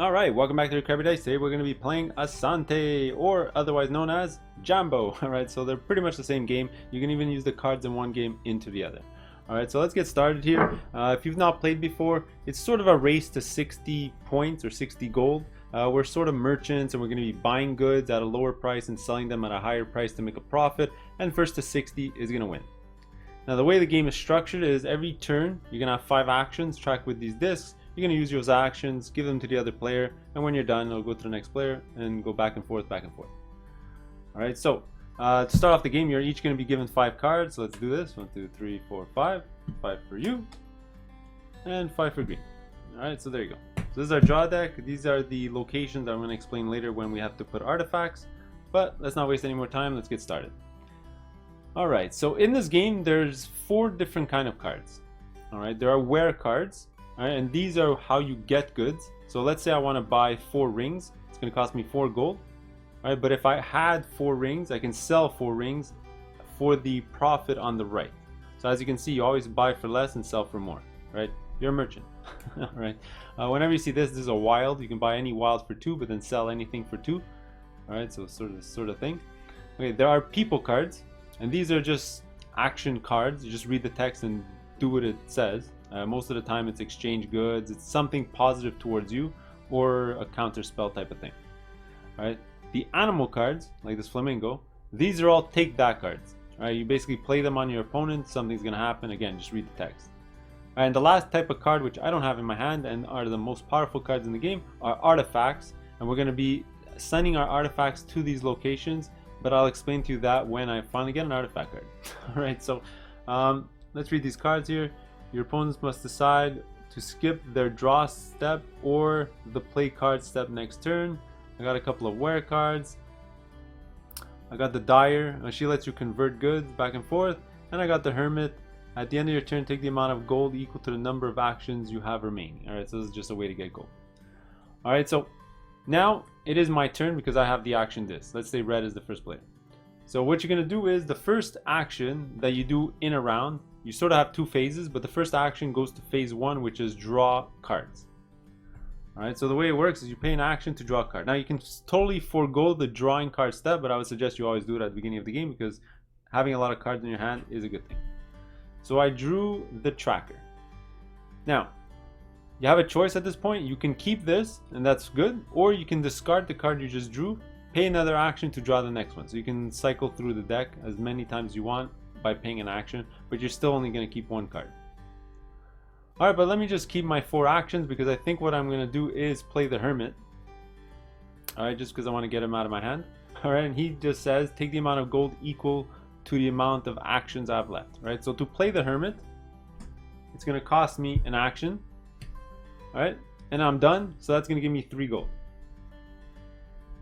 Alright, welcome back to the Crabby Dice. Today we're going to be playing Asante, or otherwise known as Jambo. Alright, so they're pretty much the same game. You can even use the cards in one game into the other. Alright, so let's get started here. If you've not played before, it's sort of a race to 60 points or 60 gold. We're sort of merchants and we're going to be buying goods at a lower price and selling them at a higher price to make a profit. And first to 60 is going to win. Now the way the game is structured is every turn you're going to have 5 actions tracked with these discs. You're going to use those actions, give them to the other player, and when you're done, it'll go to the next player and go back and forth, back and forth. Alright, so to start off the game, you're each going to be given 5 cards. So let's do this. 1, 2, 3, 4, 5. 5 for you, and 5 for green. Alright, so there you go. So this is our draw deck. These are the locations I'm going to explain later when we have to put artifacts. But let's not waste any more time. Let's get started. Alright, so in this game, there's 4 different kind of cards. Alright, there are wear cards. Alright, and these are how you get goods. So let's say I want to buy 4 rings. It's going to cost me 4 gold. Alright, but if I had 4 rings, I can sell 4 rings for the profit on the right. So as you can see, you always buy for less and sell for more. Right? You're a merchant. Alright. Whenever you see this is a wild. You can buy any wild for 2, but then sell anything for 2. Alright, so sort of thing. Okay, there are people cards, and these are just action cards. You just read the text and do what it says. Most of the time it's exchange goods, it's something positive towards you, or a counter spell type of thing. Alright, the animal cards, like this flamingo, these are all take that cards. Alright, you basically play them on your opponent, something's gonna happen, again, just read the text. And the last type of card, which I don't have in my hand and are the most powerful cards in the game, are artifacts, and we're gonna be sending our artifacts to these locations, but I'll explain to you that when I finally get an artifact card. Alright, so let's read these cards here. Your opponents must decide to skip their draw step or the play card step next turn. I got a couple of wear cards. I got the Dyer. She lets you convert goods back and forth. And I got the Hermit. At the end of your turn, take the amount of gold equal to the number of actions you have remaining. Alright, so this is just a way to get gold. Alright, so now it is my turn because I have the action disc. Let's say red is the first player. So what you're going to do is the first action that you do in a round, you sort of have 2 phases, but the first action goes to phase 1, which is draw cards. Alright, so the way it works is you pay an action to draw a card. Now you can totally forego the drawing card step, but I would suggest you always do it at the beginning of the game because having a lot of cards in your hand is a good thing. So I drew the tracker. Now, you have a choice at this point. You can keep this, and that's good, or you can discard the card you just drew, pay another action to draw the next one. So you can cycle through the deck as many times as you want by paying an action, but you're still only going to keep 1 card. Alright, but let me just keep my 4 actions because I think what I'm going to do is play the Hermit. Alright, just because I want to get him out of my hand. Alright, and he just says take the amount of gold equal to the amount of actions I have left. Right, so to play the Hermit, it's going to cost me an action. Alright, and I'm done, so that's going to give me 3 gold.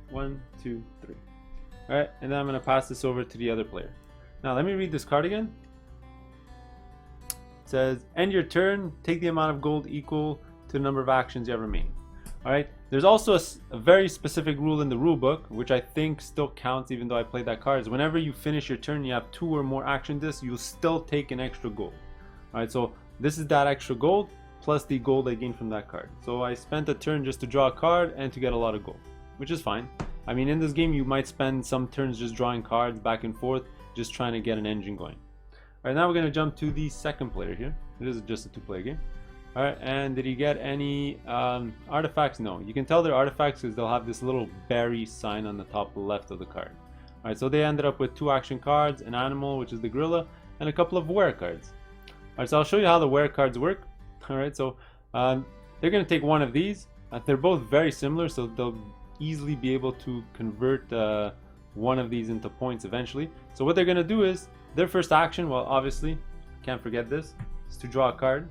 1, 2, 3. Alright, and then I'm going to pass this over to the other player. Now let me read this card again. It says, end your turn, take the amount of gold equal to the number of actions you have remaining. Alright, there's also a very specific rule in the rule book, which I think still counts even though I played that card, is whenever you finish your turn, you have 2 or more action discs, you'll still take an extra gold. Alright, so this is that extra gold plus the gold I gained from that card. So I spent a turn just to draw a card and to get a lot of gold, which is fine. I mean, in this game you might spend some turns just drawing cards back and forth, just trying to get an engine going. Alright, now we're going to jump to the second player here. It is just a 2-player game. Alright, and did he get any artifacts? No. You can tell they're artifacts because they'll have this little berry sign on the top left of the card. Alright, so they ended up with 2 action cards, an animal, which is the gorilla, and a couple of wear cards. Alright, so I'll show you how the wear cards work. Alright, so they're going to take one of these. They're both very similar, so they'll easily be able to convert one of these into points eventually. So what they're going to do is their first action, well obviously can't forget this, is to draw a card.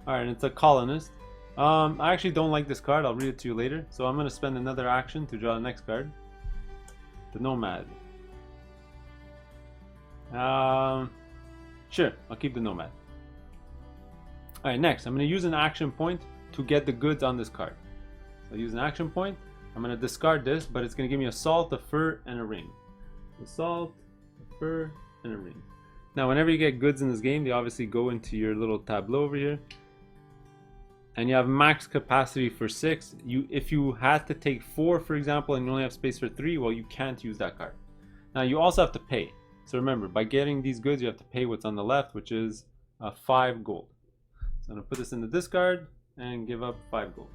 Alright, it's a colonist. I actually don't like this card. I'll read it to you later. So I'm going to spend another action to draw the next card, the nomad. Sure, I'll keep the nomad. Alright, next I'm going to use an action point to get the goods on this card. So I'll use an action point. I'm going to discard this, but it's going to give me a salt, a fur, and a ring. A salt, a fur, and a ring. Now whenever you get goods in this game, they obviously go into your little tableau over here. and you have max capacity for 6, if you had to take 4, for example, and you only have space for 3, well, you can't use that card. Now you also have to pay. So remember, by getting these goods, you have to pay what's on the left, which is 5 gold. So I'm gonna put this in the discard and give up 5 gold.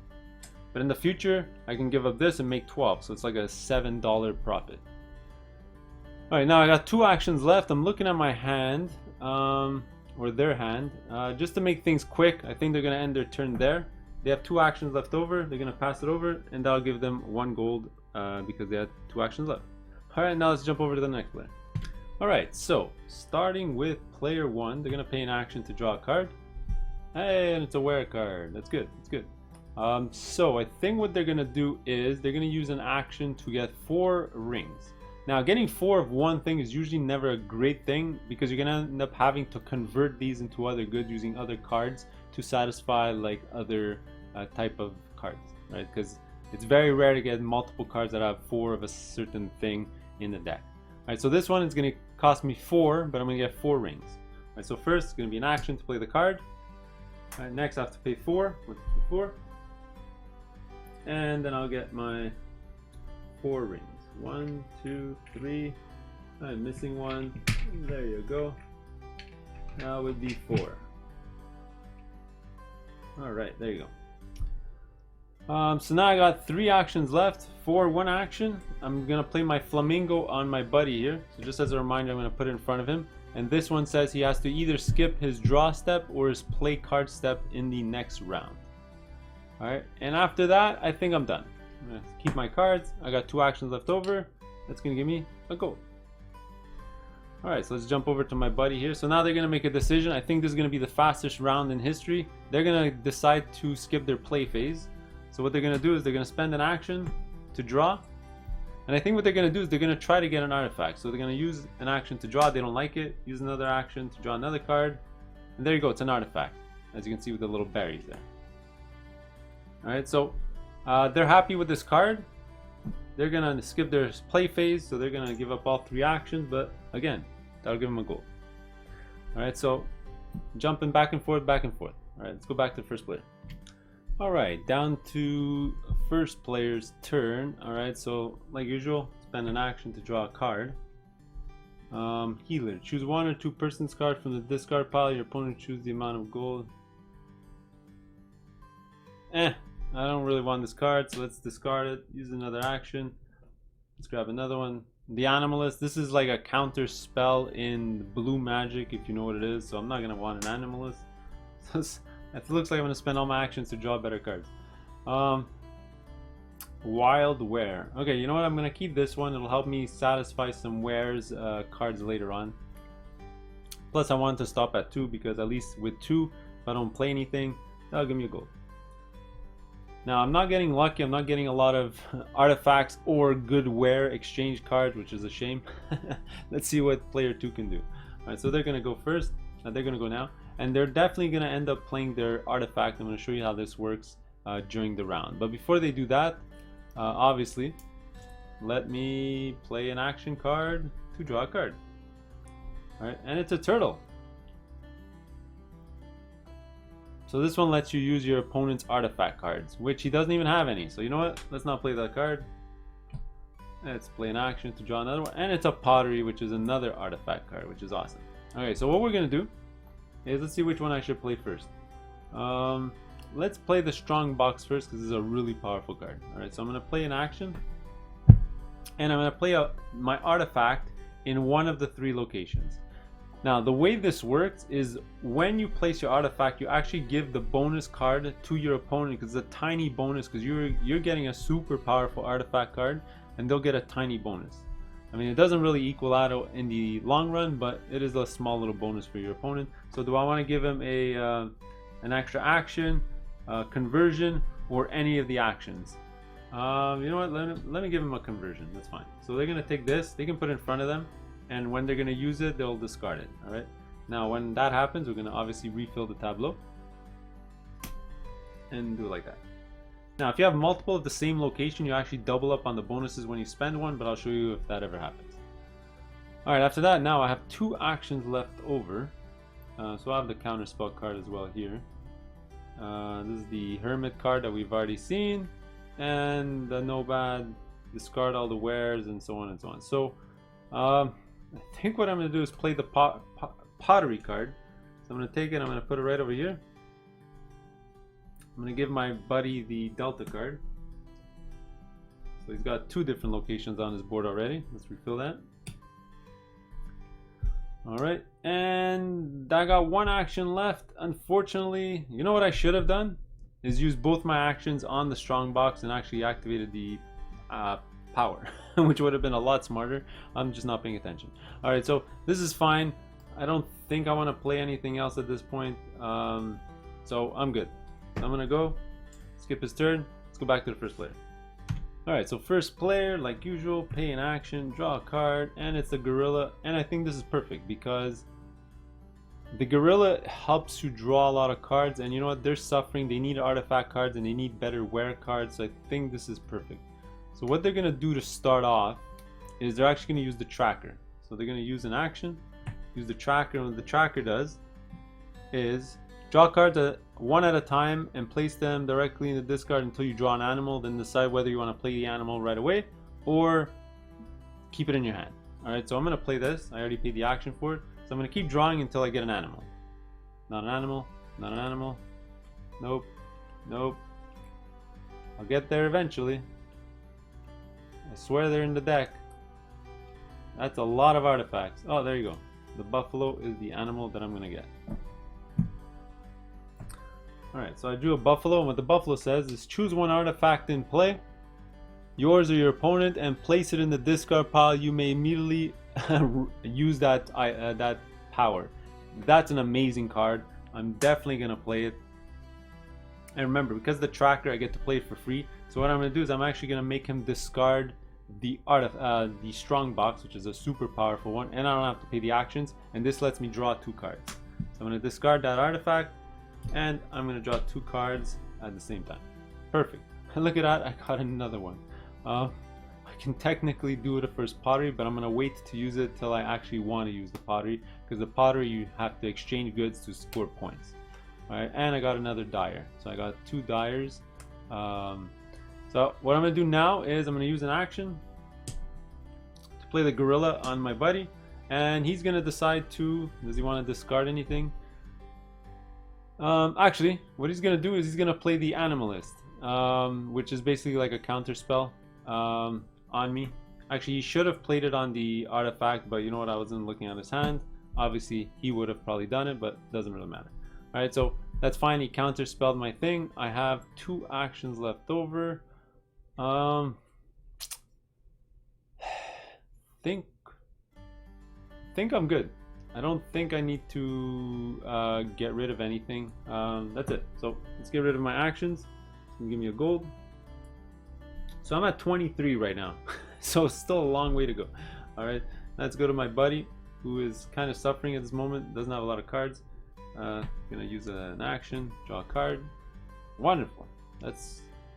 But in the future, I can give up this and make 12, so it's like a $7 profit. Alright, now I got 2 actions left. I'm looking at my hand, or their hand, just to make things quick. I think they're going to end their turn there. They have 2 actions left over. They're going to pass it over, and that'll give them 1 gold because they had 2 actions left. Alright, now let's jump over to the next player. Alright, so starting with player 1, they're going to pay an action to draw a card. Hey, and it's a wear card. That's good. That's good. So I think what they're going to do is they're going to use an action to get 4 rings. Now, getting 4 of one thing is usually never a great thing because you're going to end up having to convert these into other goods using other cards to satisfy like other type of cards, right? Because it's very rare to get multiple cards that have 4 of a certain thing in the deck. All right, so this one is going to cost me 4, but I'm going to get 4 rings. All right, so first it's going to be an action to play the card. All right, next I have to pay 4. 1, 2, 3, 4. And then I'll get my 4 rings. 1, 2, 3. I'm missing one. There you go. Now would be 4. Alright, there you go. So now I got 3 actions left. For 1 action, I'm gonna play my flamingo on my buddy here. So just as a reminder, I'm gonna put it in front of him. And this one says he has to either skip his draw step or his play card step in the next round. Alright, and after that, I think I'm done. I'm gonna keep my cards. I got 2 actions left over. That's gonna give me a gold. Alright, so let's jump over to my buddy here. So now they're gonna make a decision. I think this is gonna be the fastest round in history. They're gonna decide to skip their play phase. So what they're gonna do is they're gonna spend an action to draw. And I think what they're gonna do is they're gonna try to get an artifact. So they're gonna use an action to draw. They don't like it. Use another action to draw another card. And there you go, it's an artifact. As you can see with the little berries there. Alright, so they're happy with this card. They're gonna skip their play phase, so they're gonna give up all 3 actions, but again, that'll give them a goal. Alright, so jumping back and forth, back and forth. Alright, let's go back to the first player. Alright, down to first player's turn. Alright, so like usual, spend an action to draw a card. Healer. Choose 1 or 2 person's card from the discard pile. Your opponent choose the amount of gold. I don't really want this card, so let's discard it. Use another action. Let's grab another one. The Animalist. This is like a counter spell in blue magic, if you know what it is. So I'm not gonna want an Animalist. It looks like I'm gonna spend all my actions to draw better cards. Wild Wear. Okay, you know what? I'm gonna keep this one. It'll help me satisfy some wares cards later on. Plus, I want to stop at 2 because at least with 2, if I don't play anything, that'll give me a gold. Now, I'm not getting lucky. I'm not getting a lot of artifacts or good wear exchange cards, which is a shame. Let's see what player 2 can do. Alright, so they're going to go first. They're going to go now. And they're definitely going to end up playing their artifact. I'm going to show you how this works during the round. But before they do that, obviously, let me play an action card to draw a card. Alright, and it's a turtle. So this one lets you use your opponent's artifact cards, which he doesn't even have any. So you know what? Let's not play that card. Let's play an action to draw another one. And it's a pottery, which is another artifact card, which is awesome. Okay, so what we're going to do is let's see which one I should play first. Let's play the strong box first because this is a really powerful card. Alright, so I'm going to play an action. And I'm going to play my artifact in one of the 3 locations. Now, the way this works is when you place your artifact, you actually give the bonus card to your opponent because it's a tiny bonus because you're getting a super powerful artifact card and they'll get a tiny bonus. I mean, it doesn't really equal out in the long run, but it is a small little bonus for your opponent. So do I want to give him an extra action, conversion, or any of the actions? You know what, let me give him a conversion. That's fine. So they're going to take this, they can put it in front of them. And when they're going to use it, they'll discard it. Alright. Now, when that happens, we're going to obviously refill the tableau. And do it like that. Now, if you have multiple at the same location, you actually double up on the bonuses when you spend one, but I'll show you if that ever happens. Alright, after that, now I have 2 actions left over. So I have the counter spell card as well here. This is the Hermit card that we've already seen, and the no bad, discard all the wares, and so on and so on. So I think what I'm going to do is play the pottery card. So I'm going to take it, I'm going to put it right over here. I'm going to give my buddy the Delta card. So he's got 2 different locations on his board already. Let's refill that. Alright, and I got 1 action left. Unfortunately, you know what I should have done? Is use both my actions on the strong box and actually activated the power, which would have been a lot smarter. I'm just not paying attention. Alright, so this is fine. I don't think I want to play anything else at this point. So I'm good. I'm going to go, skip his turn. Let's go back to the first player. Alright, so first player, like usual, pay an action, draw a card, and it's the gorilla. And I think this is perfect because the gorilla helps you draw a lot of cards, and you know what, they're suffering, they need artifact cards and they need better wear cards, so I think this is perfect. So what they're going to do to start off is they're actually going to use the tracker. So they're going to use an action, use the tracker, and what the tracker does is draw cards one at a time and place them directly in the discard until you draw an animal, then decide whether you want to play the animal right away or keep it in your hand. Alright, so I'm going to play this. I already paid the action for it. So I'm going to keep drawing until I get an animal. Not an animal, not an animal. Nope, nope. I'll get there eventually. I swear they're in the deck. That's a lot of artifacts. Oh, there you go. The buffalo is the animal that I'm going to get. Alright, so I drew a buffalo, and what the buffalo says is choose 1 artifact in play, yours or your opponent, and place it in the discard pile. You may immediately use that power. That's an amazing card. I'm definitely going to play it. And remember, because the tracker, I get to play it for free. So what I'm going to do is I'm actually going to make him discard the strong box, which is a super powerful one, and I don't have to pay the actions, and this lets me draw 2 cards. So I'm going to discard that artifact, and I'm going to draw 2 cards at the same time. Perfect. Look at that, I got another one. I can technically do it first pottery, but I'm going to wait to use it till I actually want to use the pottery, because the pottery you have to exchange goods to score points. Alright, and I got another dyer. So I got 2 dyers. So what I'm going to do now is I'm going to use an action to play the gorilla on my buddy, and he's going to decide does he want to discard anything? Actually, what he's going to do is he's going to play the animalist, which is basically like a counter spell on me. Actually, he should have played it on the artifact, but you know what, I wasn't looking at his hand. Obviously, he would have probably done it, but it doesn't really matter. Alright, so that's fine, he counter spelled my thing. I have 2 actions left over. Think I'm good. I don't think I need to get rid of anything. That's it. So let's get rid of my actions. Give me a gold. So I'm at 23 right now. So it's still a long way to go. Alright, let's go to my buddy who is kind of suffering at this moment. Doesn't have a lot of cards. Gonna use an action, draw a card. Wonderful.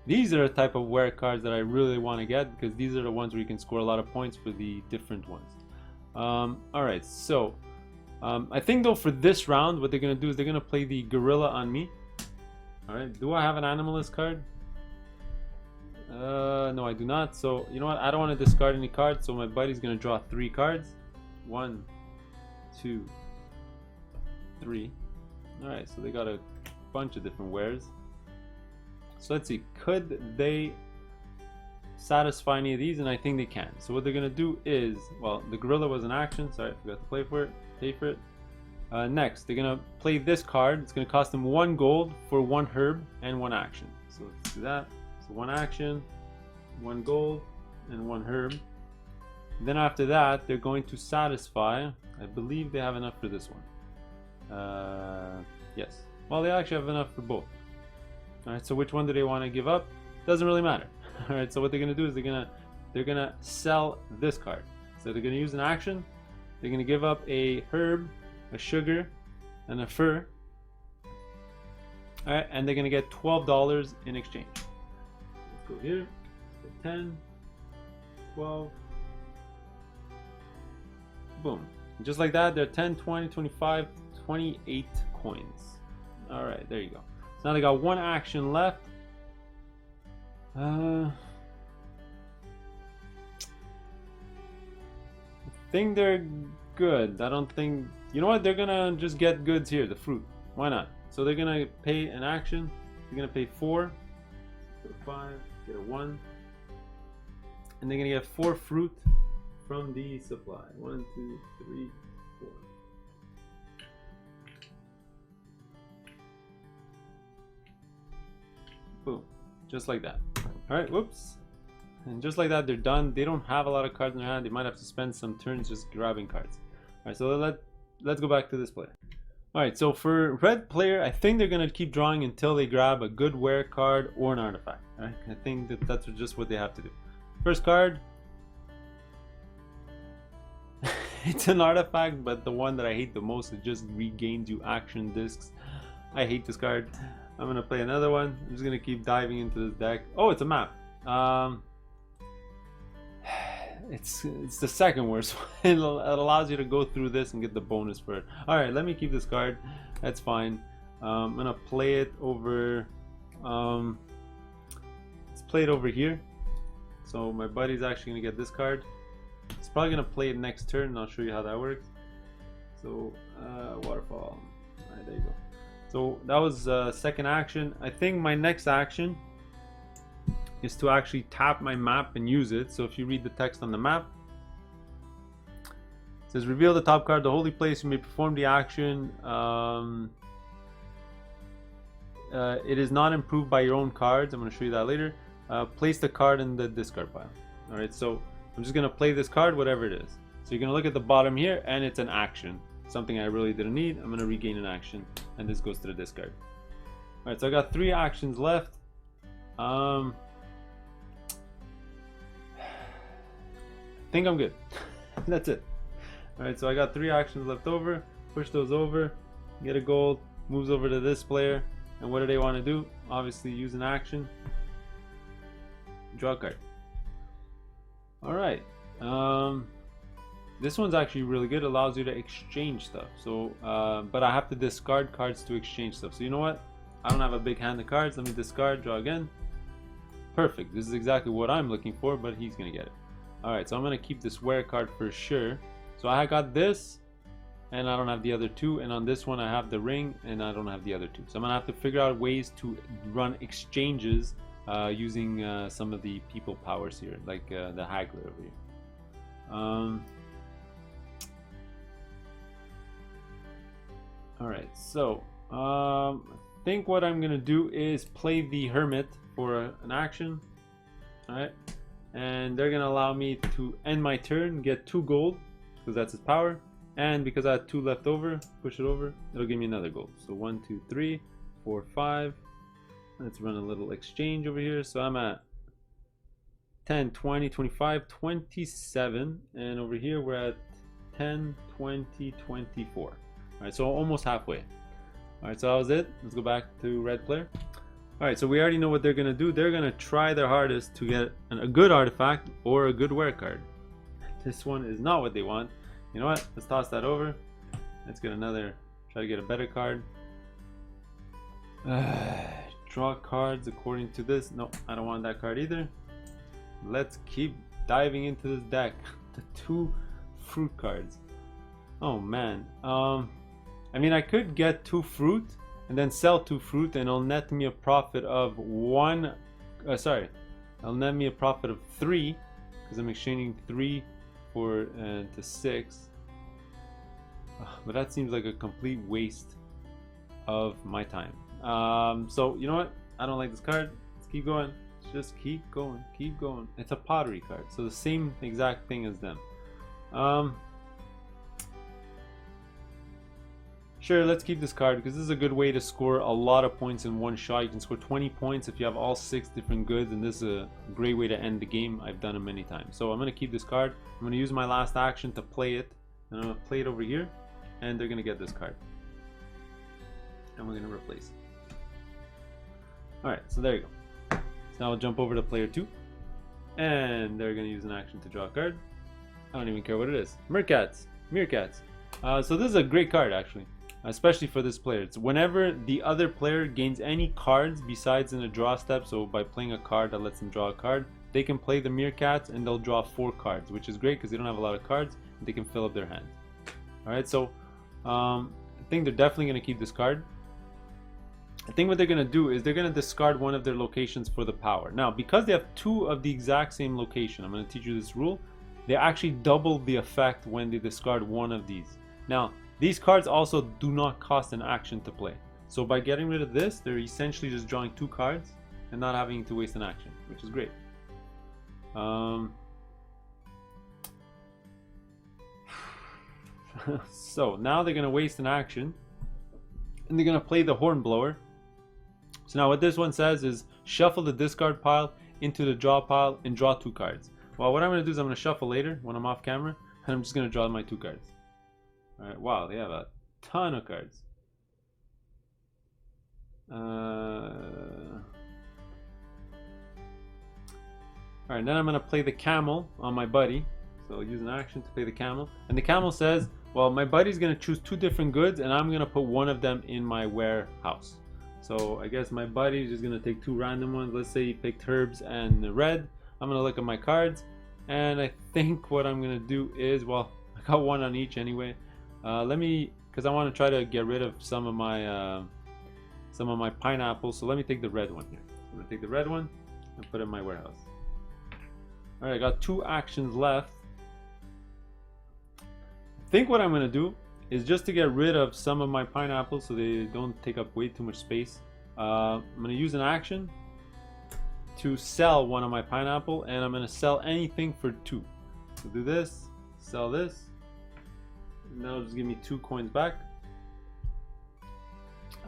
These are the type of wear cards that I really want to get, because these are the ones where you can score a lot of points for the different ones. Alright, so I think though for this round what they're gonna do is they're gonna play the gorilla on me. Alright, do I have an animalist card? No, I do not. So you know what, I don't want to discard any cards, so my buddy's gonna draw 3 cards. 1, 2, 3. Alright, so they got a bunch of different wares. So let's see, could they satisfy any of these? And I think they can. So what they're gonna do is, well, the gorilla was an action, sorry, I forgot to pay for it. Next, they're gonna play this card. It's gonna cost them 1 gold for 1 herb and 1 action. So let's do that. So 1 action, 1 gold, and 1 herb. Then after that, they're going to satisfy. I believe they have enough for this one. Yes. Well, they actually have enough for both. Alright, so which one do they want to give up? Doesn't really matter. Alright, so what they're gonna do is they're gonna sell this card. So they're gonna use an action. They're gonna give up a herb, a sugar, and a fur. Alright, and they're gonna get $12 in exchange. Let's go here. 10, 12. Boom. And just like that, they're 10, 20, 25, 28 coins. Alright, there you go. So now they got one action left. I think they're good. I don't think, you know what, they're gonna just get goods here, the fruit. Why not? So they're gonna pay an action. They're gonna pay 4, so 5, get a 1, and they're gonna get 4 fruit from the supply. 1, 2, 3, 4. Boom, just like that. All right, whoops. And just like that, they're done. They don't have a lot of cards in their hand. They might have to spend some turns just grabbing cards. All right, so let's go back to this player. All right, so for red player, I think they're gonna keep drawing until they grab a good wear card or an artifact. All right, I think that's just what they have to do. First card. It's an artifact, but the one that I hate the most. It just regains you action discs. I hate this card. I'm gonna play another one. I'm just gonna keep diving into this deck. Oh, it's a map. It's the second worst one. It allows you to go through this and get the bonus for it. All right, let me keep this card. That's fine. I'm gonna play it over. Let's play it over here. So my buddy's actually gonna get this card. He's probably gonna play it next turn, and I'll show you how that works. So waterfall. All right, there you go. So that was second action. I think my next action is to actually tap my map and use it. So if you read the text on the map, it says reveal the top card, the holy place. You may perform the action. It is not improved by your own cards. I'm going to show you that later. Place the card in the discard pile. All right, so I'm just going to play this card, whatever it is. So you're going to look at the bottom here, and it's an action. Something I really didn't need. I'm going to regain an action, and this goes to the discard. All right, so I got 3 actions left. I think I'm good. That's it. All right, so I got 3 actions left over. Push those over, get a gold, moves over to this player, and what do they want to do? Obviously use an action, draw a card. All right, this one's actually really good. It allows you to exchange stuff. So but I have to discard cards to exchange stuff. So you know what, I don't have a big hand of cards. Let me discard, draw again. Perfect. This is exactly what I'm looking for, but he's gonna get it. All right, so I'm gonna keep this wear card for sure. So I got this, and I don't have the other 2, and on this one I have the ring, and I don't have the other 2. So I'm gonna have to figure out ways to run exchanges using some of the people powers here, like the haggler over here. All right, so I think what I'm gonna do is play the hermit for an action. All right, and they're gonna allow me to end my turn, get 2 gold because that's his power, and because I had 2 left over, push it over, it'll give me another gold. So 1, 2, 3, 4, 5. Let's run a little exchange over here. So I'm at 10, 20, 25, 27, and over here we're at 10, 20, 24. All right, so almost halfway. All right, so that was it. Let's go back to red player. All right, so we already know what they're gonna do. They're gonna try their hardest to get a good artifact or a good wear card. This one is not what they want. You know what? Let's toss that over. Let's get another. Try to get a better card. Draw cards according to this. No, I don't want that card either. Let's keep diving into this deck. The 2 fruit cards. Oh man. I mean, I could get 2 fruit and then sell 2 fruit, and it'll net me a profit of 1. Sorry, it'll net me a profit of 3 because I'm exchanging 3 for to 6. But that seems like a complete waste of my time. So you know what? I don't like this card. Let's keep going. Let's just keep going. Keep going. It's a pottery card, so the same exact thing as them. Sure, let's keep this card because this is a good way to score a lot of points in one shot. You can score 20 points if you have all 6 different goods, and this is a great way to end the game. I've done it many times. So I'm going to keep this card. I'm going to use my last action to play it. And I'm going to play it over here, and they're going to get this card. And we're going to replace it. Alright, so there you go. So now I'll jump over to player 2, and they're going to use an action to draw a card. I don't even care what it is. Meerkats. So this is a great card, actually. especially for this player. It's whenever the other player gains any cards besides in a draw step, so by playing a card that lets them draw a card, they can play the Meerkats and they'll draw 4 cards, which is great because they don't have a lot of cards. They can fill up their hand. Alright, so I think they're definitely going to keep this card. I think what they're going to do is they're going to discard one of their locations for the power. Now, because they have 2 of the exact same location, I'm going to teach you this rule. They actually double the effect when they discard one of these. Now, these cards also do not cost an action to play. So by getting rid of this, they're essentially just drawing 2 cards and not having to waste an action, which is great. So now they're going to waste an action and they're going to play the Hornblower. So now what this one says is shuffle the discard pile into the draw pile and draw 2 cards. Well, what I'm going to do is I'm going to shuffle later when I'm off camera and I'm just going to draw my 2 cards. Alright, wow, they have a ton of cards. Alright, then I'm going to play the camel on my buddy. So I'll use an action to play the camel. And the camel says, well, my buddy's going to choose 2 different goods and I'm going to put one of them in my warehouse. So I guess my buddy is just going to take 2 random ones. Let's say he picked herbs and red. I'm going to look at my cards. And I think what I'm going to do is, well, I got 1 on each anyway. Because I want to try to get rid of some of my pineapples. So let me take the red one here. I'm going to take the red one and put it in my warehouse. Alright, I got 2 actions left. I think what I'm going to do is just to get rid of some of my pineapples so they don't take up way too much space. I'm going to use an action to sell one of my pineapple, and I'm going to sell anything for 2. So do this, sell this, and that'll just give me 2 coins back.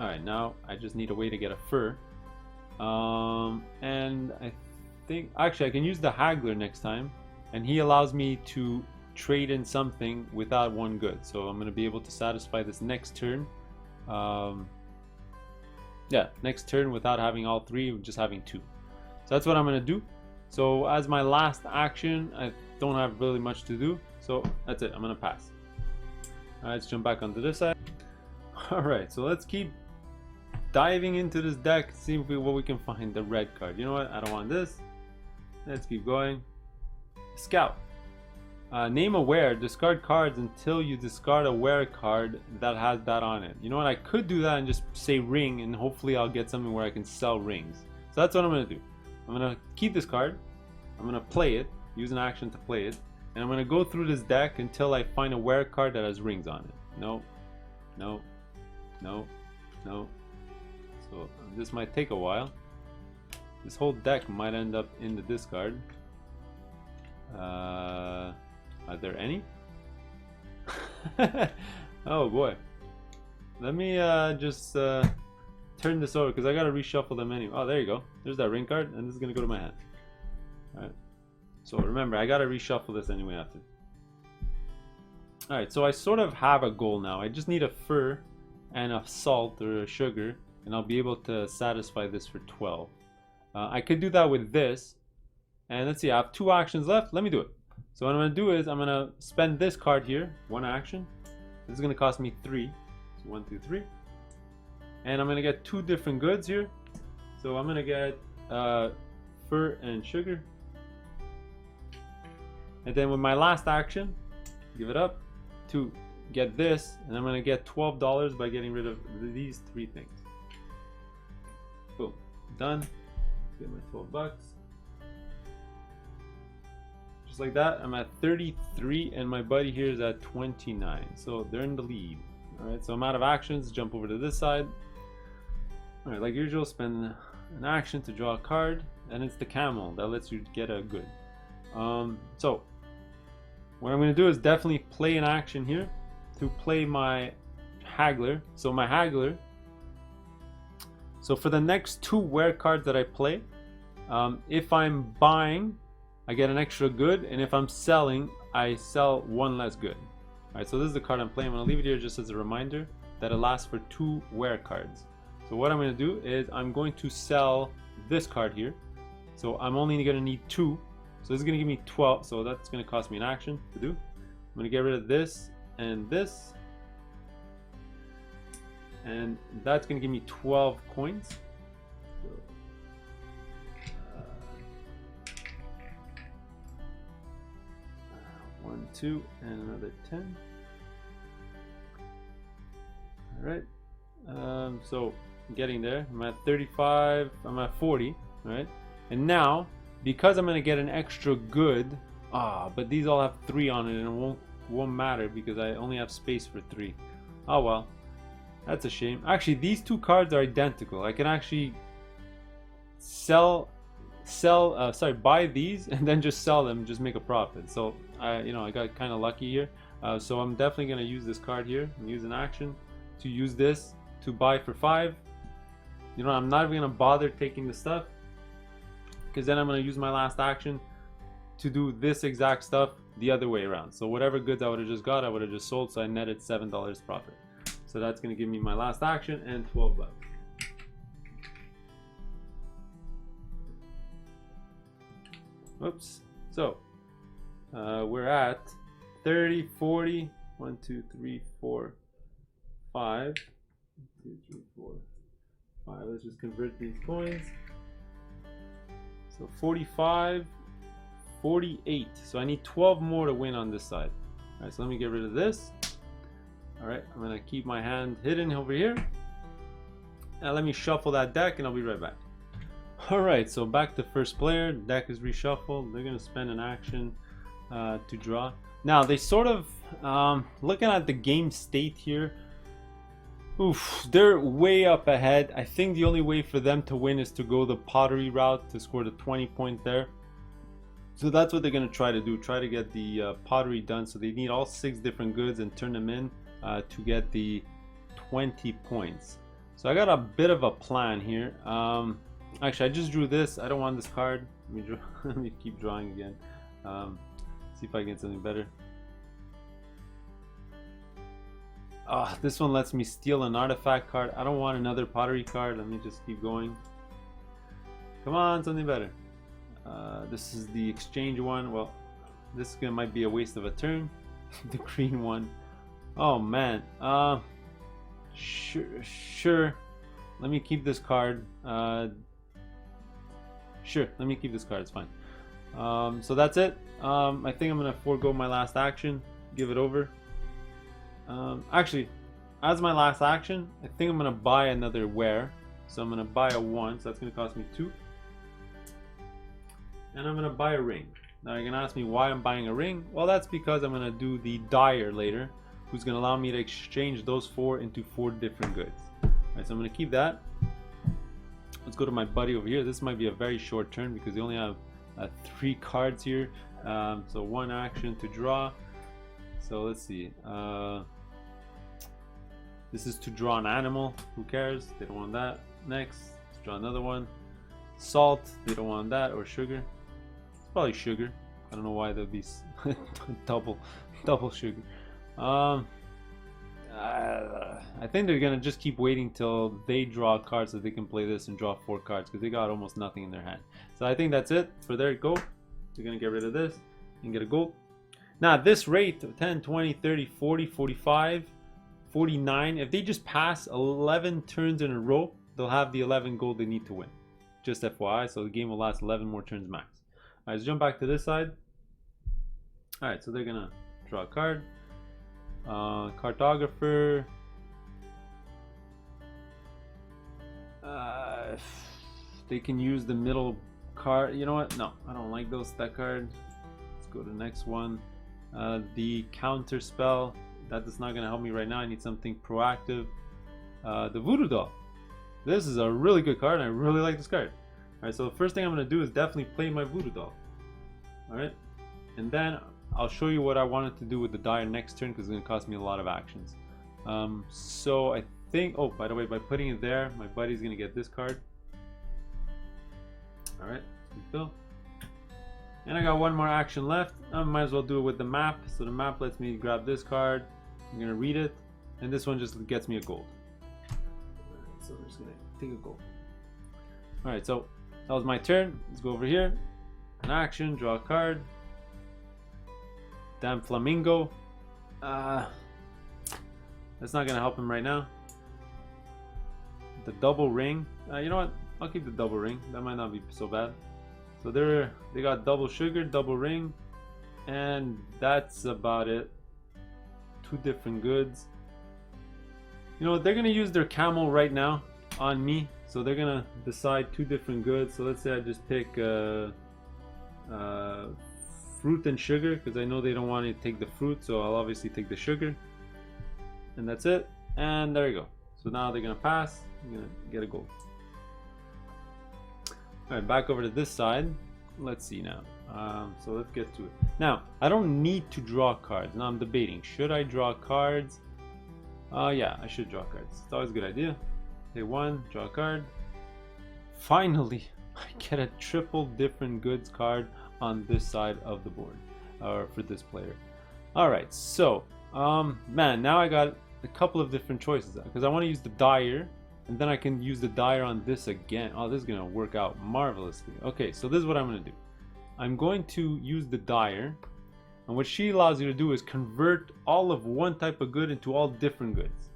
Alright, now I just need a way to get a fur. And I think, actually I can use the haggler next time, and he allows me to trade in something without 1 good. So I'm going to be able to satisfy this next turn. Yeah, next turn without having all 3, just having 2. So that's what I'm going to do. So as my last action, I don't have really much to do. So that's it. I'm going to pass. Alright, let's jump back onto this side. Alright, so let's keep diving into this deck, see what we can find. The red card. You know what? I don't want this. Let's keep going. Scout. Name a where. Discard cards until you discard a where card that has that on it. You know what? I could do that and just say ring, and hopefully I'll get something where I can sell rings. So that's what I'm going to do. I'm going to keep this card. I'm going to play it. Use an action to play it. And I'm going to go through this deck until I find a where card that has rings on it. No. No. No. No. So this might take a while. This whole deck might end up in the discard. Are there any? Oh boy. Let me just turn this over because I gotta reshuffle them anyway. Oh, there you go. There's that ring card, and this is gonna go to my hand. Alright. So remember, I gotta reshuffle this anyway after. Alright, so I sort of have a goal now. I just need a fur and a salt or a sugar, and I'll be able to satisfy this for 12. I could do that with this. And let's see, I have 2 actions left. Let me do it. So what I'm going to do is I'm going to spend this card here, 1 action. This is going to cost me 3. So 1, 2, 3. And I'm going to get 2 different goods here. So I'm going to get fur and sugar. And then with my last action, give it up to get this. And I'm going to get $12 by getting rid of these 3 things. Boom. Done. Get my 12 bucks. Just like that, I'm at 33 and my buddy here is at 29. So they're in the lead. Alright, so I'm out of actions. Jump over to this side. Alright, like usual, spend an action to draw a card. And it's the camel that lets you get a good. So what I'm going to do is definitely play an action here to play my haggler. So my haggler. So for the next 2 where cards that I play, if I'm buying, I get an extra good, and if I'm selling, I sell 1 less good. Alright, so this is the card I'm playing. I'm going to leave it here just as a reminder that it lasts for 2 where cards. So what I'm going to do is I'm going to sell this card here. So I'm only going to need 2. So this is going to give me 12. So that's going to cost me an action to do. I'm going to get rid of this and this. and that's gonna give me 12 coins. So, 1, 2, and another 10. All right. So getting there. I'm at 35. I'm at 40. All right. And now, because I'm gonna get an extra good, but these all have 3 on it, and it won't matter because I only have space for 3. Oh well, that's a shame. Actually, these 2 cards are identical. I can actually buy these and then just sell them, just make a profit. So I got kind of lucky here. So I'm definitely gonna use this card here. I'm using action to use this to buy for 5. I'm not even gonna bother taking the stuff, because then I'm gonna use my last action to do this exact stuff the other way around. So whatever goods I would have just got, I would have just sold, so I netted $7 profit. So that's gonna give me my last action and 12 bucks. Oops. So we're at 30, 40, 1, 2, 3, 4, 5. 1, 2, 3, 4, 5. Let's just convert these coins. So 45, 48. So I need 12 more to win on this side. All right, so let me get rid of this. All right, I'm gonna keep my hand hidden over here. Now let me shuffle that deck and I'll be right back. All right, so back to first player. Deck is reshuffled. They're gonna spend an action to draw. Now they sort of, looking at the game state here, they're way up ahead. I think the only way for them to win is to go the pottery route to score the 20 point there. So that's what they're going to try to do. Try to get the pottery done. So they need all 6 different goods and turn them in to get the 20 points. So I got a bit of a plan here. Actually, I just drew this. I don't want this card. Let me keep drawing again. See if I get something better. This one lets me steal an artifact card. I don't want another pottery card. Let me just keep going. Come on, something better. This is the exchange one. Well, this might be a waste of a turn. The green one. Oh man. Sure. Let me keep this card. Sure, let me keep this card. It's fine. So that's it. I think I'm gonna forego my last action. Give it over. Actually, as my last action, I think I'm gonna buy another wear. So I'm gonna buy a 1, so that's gonna cost me 2. And I'm gonna buy a ring. Now you're gonna ask me why I'm buying a ring. Well, that's because I'm gonna do the dyer later, who's gonna allow me to exchange those 4 into 4 different goods. Alright, so I'm gonna keep that. Let's go to my buddy over here. This might be a very short turn because they only have 3 cards here. So 1 action to draw. So let's see. This is to draw an animal. Who cares? They don't want that. Next, let's draw another one. Salt. They don't want that. Or sugar. It's probably sugar. I don't know why there'd be double sugar. I think they're gonna just keep waiting till they draw a card so they can play this and draw 4 cards because they got almost nothing in their hand. So I think that's it for their go. They're gonna get rid of this and get a gold. Now at this rate of 10, 20, 30, 40, 45, 49, if they just pass 11 turns in a row, they'll have the 11 gold they need to win. Just FYI, so the game will last 11 more turns max. Alright, let's jump back to this side. Alright, so they're gonna draw a card. Cartographer. They can use the middle card. You know what? No, I don't like that card. Let's go to the next one. The counter spell. That is not going to help me right now. I need something proactive. The voodoo doll. This is a really good card and I really like this card. Alright, so the first thing I'm going to do is definitely play my voodoo doll. Alright, and then I'll show you what I wanted to do with the dyer next turn because it's going to cost me a lot of actions. So I think, oh, by the way, by putting it there, my buddy's going to get this card. Alright, refill. And I got 1 more action left. I might as well do it with the map. So the map lets me grab this card. I'm going to read it. And this one just gets me a gold. Alright, so I'm just going to take a gold. Alright, so that was my turn. Let's go over here. An action, draw a card. Damn flamingo. That's not gonna help him right now. the double ring. You know what? I'll keep the double ring. That might not be so bad. So they got double sugar, double ring, and that's about it. 2 different goods. You know what? They're gonna use their camel right now on me, so they're gonna decide 2 different goods. So let's say I just pick fruit and sugar, because I know they don't want to take the fruit, so I'll obviously take the sugar, and that's it. And there you go. So now they're gonna pass. I'm gonna get a gold. All right, back over to this side. Let's see now. So let's get to it. Now, I don't need to draw cards. Now I'm debating, should I draw cards? Yeah, I should draw cards. It's always a good idea. Okay, 1, draw a card. Finally, I get a triple different goods card on this side of the board, or for this player. All right, so man, now I got a couple of different choices, because I want to use the dyer, and then I can use the dyer on this again. Oh, this is gonna work out marvelously. Okay, so this is what I'm gonna do. I'm going to use the dyer, and what she allows you to do is convert all of one type of good into all different goods.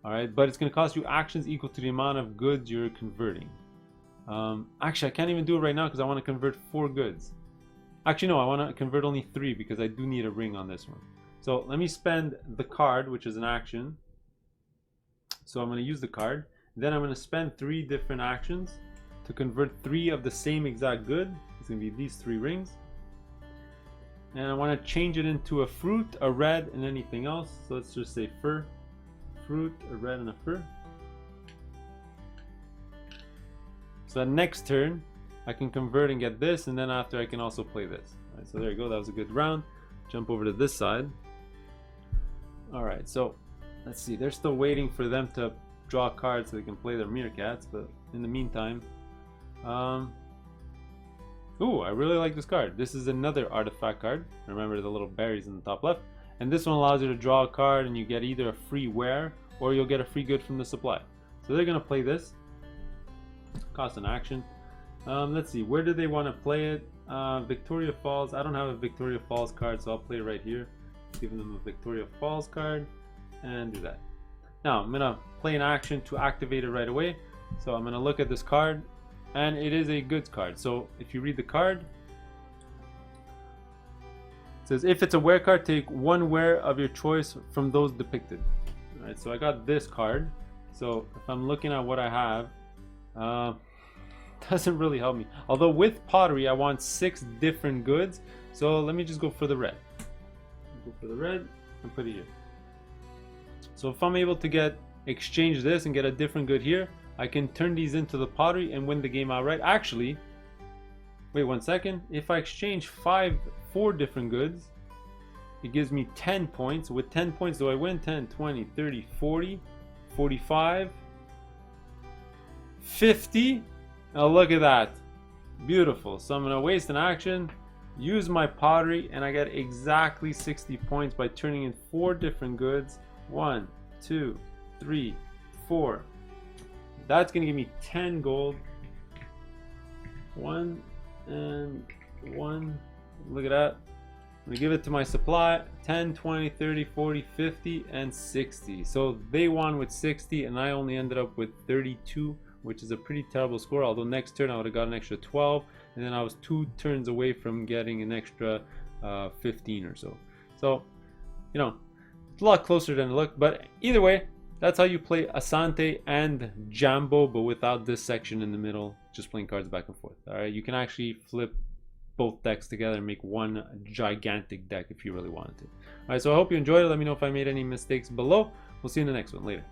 All right, but it's gonna cost you actions equal to the amount of goods you're converting. Actually, I can't even do it right now because I want to convert 4 goods. Actually, no, I want to convert only 3 because I do need a ring on this one. So let me spend the card, which is an action. So I'm going to use the card. Then I'm going to spend 3 different actions to convert 3 of the same exact good. It's going to be these 3 rings. And I want to change it into a fruit, a red, and anything else. So let's just say fur. Fruit, a red, and a fur. So next turn, I can convert and get this, and then after I can also play this. All right, so there you go, that was a good round. Jump over to this side. All right, so let's see, they're still waiting for them to draw cards so they can play their meerkats, but in the meantime, ooh, I really like this card. This is another artifact card. Remember the little berries in the top left. And this one allows you to draw a card and you get either a free wear or you'll get a free good from the supply. So they're gonna play this. Cost an action. Let's see, where do they want to play it? Victoria Falls. I don't have a Victoria Falls card, so I'll play it right here. Give them a Victoria Falls card and do that. Now I'm gonna play an action to activate it right away. So I'm gonna look at this card, and it is a goods card. So if you read the card, it says if it's a wear card, take 1 wear of your choice from those depicted. All right, so I got this card. So if I'm looking at what I have, doesn't really help me. Although with pottery I want 6 different goods, so let me just go for the red. Go for the red and put it here. So if I'm able to exchange this and get a different good here, I can turn these into the pottery and win the game outright. Actually, wait 1 second. If I exchange 4 different goods, it gives me 10 points. With 10 points, do I win? 10, 20, 30, 40, 45, 50. Now look at that. Beautiful. So I'm going to waste an action, use my pottery, and I get exactly 60 points by turning in 4 different goods. 1, 2, 3, 4. That's going to give me 10 gold. 1 and 1. Look at that. I'm going to give it to my supply. 10, 20, 30, 40, 50, and 60. So they won with 60, and I only ended up with 32, which is a pretty terrible score. Although next turn I would have got an extra 12, and then I was 2 turns away from getting an extra 15 or so. So, you know, it's a lot closer than it looked. But either way, that's how you play Asante and Jambo, but without this section in the middle, just playing cards back and forth. All right, you can actually flip both decks together and make one gigantic deck if you really wanted to. All right, so I hope you enjoyed it. Let me know if I made any mistakes below. We'll see you in the next one. Later.